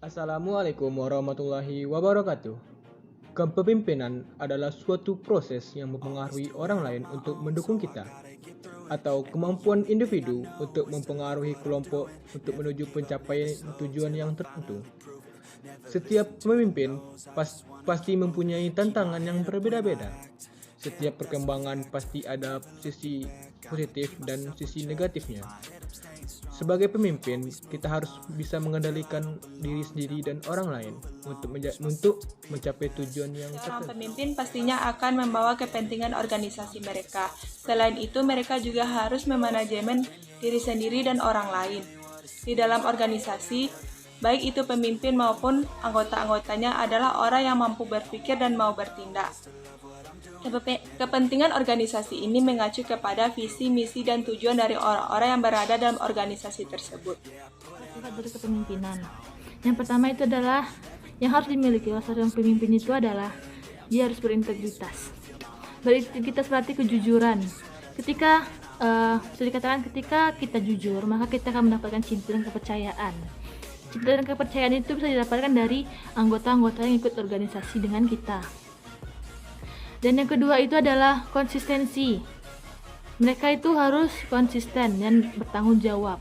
Assalamualaikum warahmatullahi wabarakatuh. Kepemimpinan adalah suatu proses yang mempengaruhi orang lain untuk mendukung kita, atau kemampuan individu untuk mempengaruhi kelompok untuk menuju pencapaian tujuan yang tertentu. Setiap pemimpin pasti mempunyai tantangan yang berbeda-beda. Setiap perkembangan pasti ada sisi positif dan sisi negatifnya. Sebagai pemimpin, kita harus bisa mengendalikan diri sendiri dan orang lain untuk mencapai tujuan yang Seorang tertentu. pemimpin pastinya akan membawa kepentingan organisasi mereka. Selain itu, mereka juga harus memanajemen diri sendiri dan orang lain. Di dalam organisasi, baik itu pemimpin maupun anggota-anggotanya adalah orang yang mampu berpikir dan mau bertindak. Kepentingan organisasi ini mengacu kepada visi, misi, dan tujuan dari orang-orang yang berada dalam organisasi tersebut. Sifat dari kepemimpinan. Yang pertama itu adalah yang harus dimiliki oleh seorang pemimpin itu adalah dia harus berintegritas. Berintegritas berarti kejujuran. Ketika bisa dikatakan ketika kita jujur, maka kita akan mendapatkan cinta dan kepercayaan. Cinta dan kepercayaan itu bisa didapatkan dari anggota-anggota yang ikut organisasi dengan kita. Dan yang kedua itu adalah konsistensi. Mereka itu harus konsisten dan bertanggung jawab.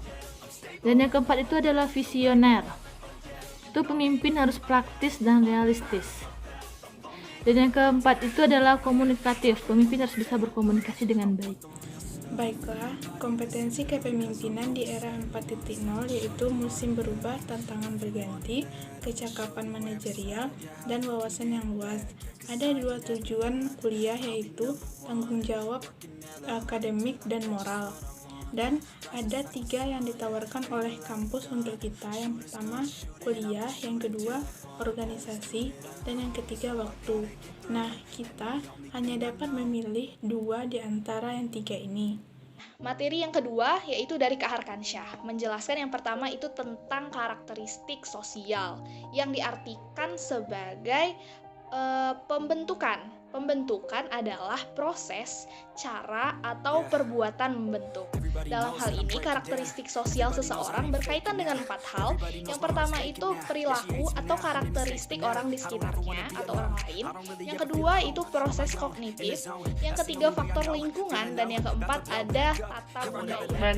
Dan yang keempat itu adalah visioner. Itu pemimpin harus praktis dan realistis. Dan yang keempat itu adalah komunikatif. Pemimpin harus bisa berkomunikasi dengan baik. Baiklah, kompetensi kepemimpinan di era 4.0 yaitu musim berubah, tantangan berganti, kecakapan manajerial, dan wawasan yang luas. Ada dua tujuan kuliah yaitu tanggung jawab akademik dan moral. Dan ada 3 yang ditawarkan oleh kampus untuk kita. Yang pertama kuliah, yang kedua organisasi, dan yang ketiga waktu. Nah, kita hanya dapat memilih 2 di antara yang 3 ini. Materi yang kedua yaitu dari Kak Harkansyah. Menjelaskan yang pertama itu tentang karakteristik sosial yang diartikan sebagai pembentukan. Pembentukan adalah proses, cara, atau perbuatan membentuk. Dalam hal ini, karakteristik sosial seseorang berkaitan dengan 4 hal. Yang pertama itu perilaku atau karakteristik orang di sekitarnya atau orang lain. Yang kedua itu proses kognitif. Yang ketiga faktor lingkungan. Dan yang keempat ada tata budaya.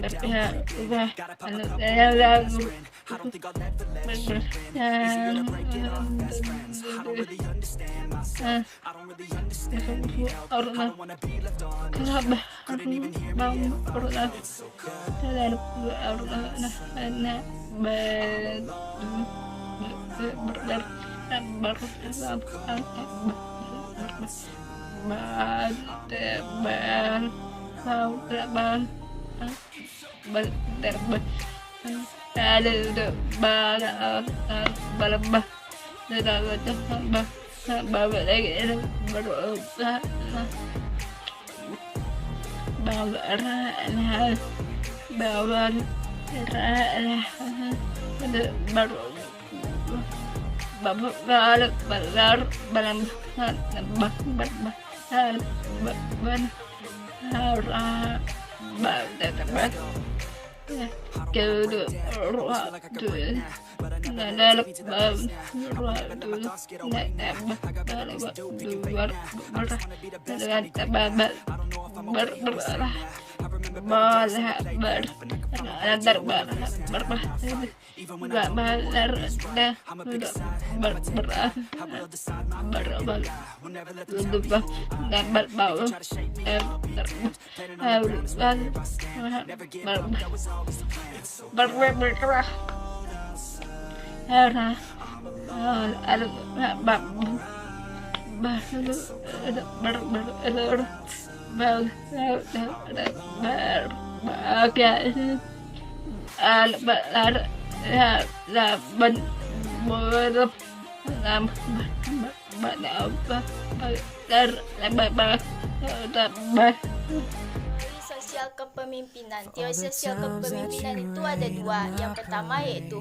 Sosial kepemimpinan. Teori sosial kepemimpinan itu ada 2. Yang pertama yaitu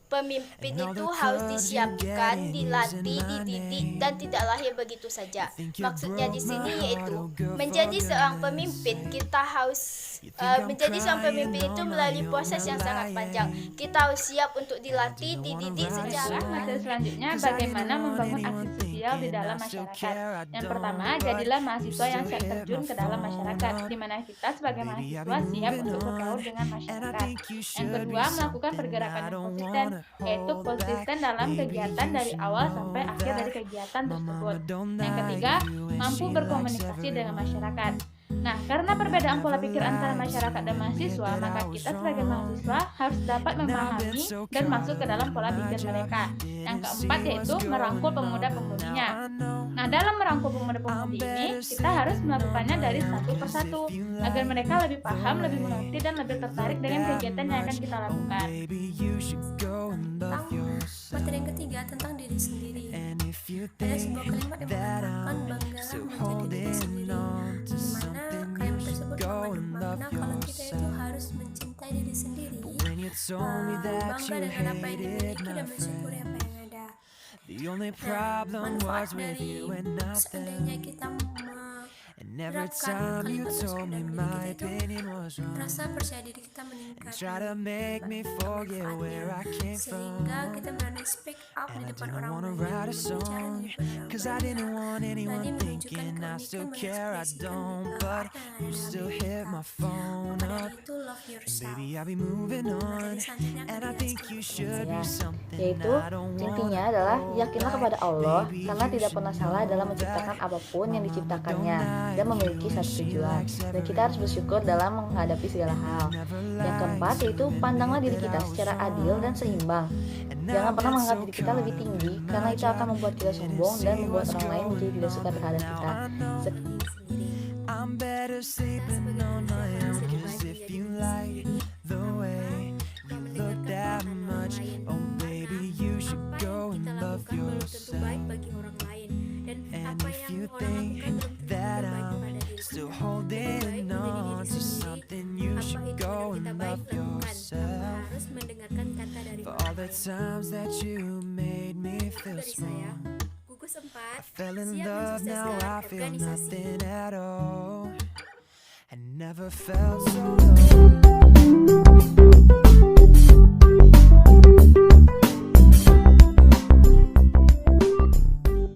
Pemimpin itu harus disiapkan, dilatih, dididik, dan tidak lahir begitu saja. Maksudnya di sini yaitu menjadi seorang pemimpin, kita harus menjadi seorang pemimpin itu melalui proses yang sangat panjang. Kita harus siap untuk dilatih, dididik secara Materi selanjutnya bagaimana membangun aksi sosial di dalam masyarakat. Yang pertama, jadilah mahasiswa yang siap terjun ke dalam masyarakat, di mana kita sebagai mahasiswa siap untuk bergaul dengan masyarakat. Yang kedua, melakukan pergerakan yang konsisten, yaitu konsisten dalam kegiatan dari awal sampai akhir dari kegiatan tersebut. Yang ketiga, mampu berkomunikasi dengan masyarakat. Nah, karena perbedaan pola pikir antara masyarakat dan mahasiswa, maka kita sebagai mahasiswa harus dapat memahami dan masuk ke dalam pola pikir mereka. Yang keempat yaitu merangkul pemuda-pemudinya. Nah, dalam merangkul pemuda-pemudi ini, kita harus melakukannya dari satu persatu, agar mereka lebih paham, lebih mengerti, dan lebih tertarik dengan kegiatan yang akan kita lakukan. Materi yang ketiga tentang diri sendiri. Ada sebuah kalimat yang mengatakan banggalah menjadi diri sendiri, dimana kalimat tersebut mengandung makna kalau kita itu harus mencintai diri sendiri, bangga dengan apa yang dimiliki dan mensyukuri apa yang ada. Manfaat dari seandainya kita menerapkan kalimat tersebut dalam diri kita itu, rasa percaya diri kita meningkat, sehingga kita berani speak up di depan orang lain, berbicara dengan berani menunjukkan keunikan, mengekspresikan apa yang kita. Maka dari itu love yourself. Yaitu intinya adalah yakinlah kepada Allah karena tidak pernah salah dalam menciptakan apapun yang diciptakannya dan memiliki satu tujuan, dan kita harus bersyukur dalam menghadapi segala hal. Yang keempat yaitu pandanglah diri kita secara adil dan seimbang. Jangan pernah menganggap diri kita lebih tinggi karena itu akan membuat kita sombong dan membuat orang lain menjadi tidak suka terhadap kita. Baik bagi orang lain, dan apa yang orang lakukan belum tentu terbaik kepada diri sendiri. Baik menjadi diri sendiri, apa itu yang kita baik lakukan, tanpa harus mendengarkan kata dari orang lain. Itu dari saya, gugus 4, siap mensukseskan organisasi.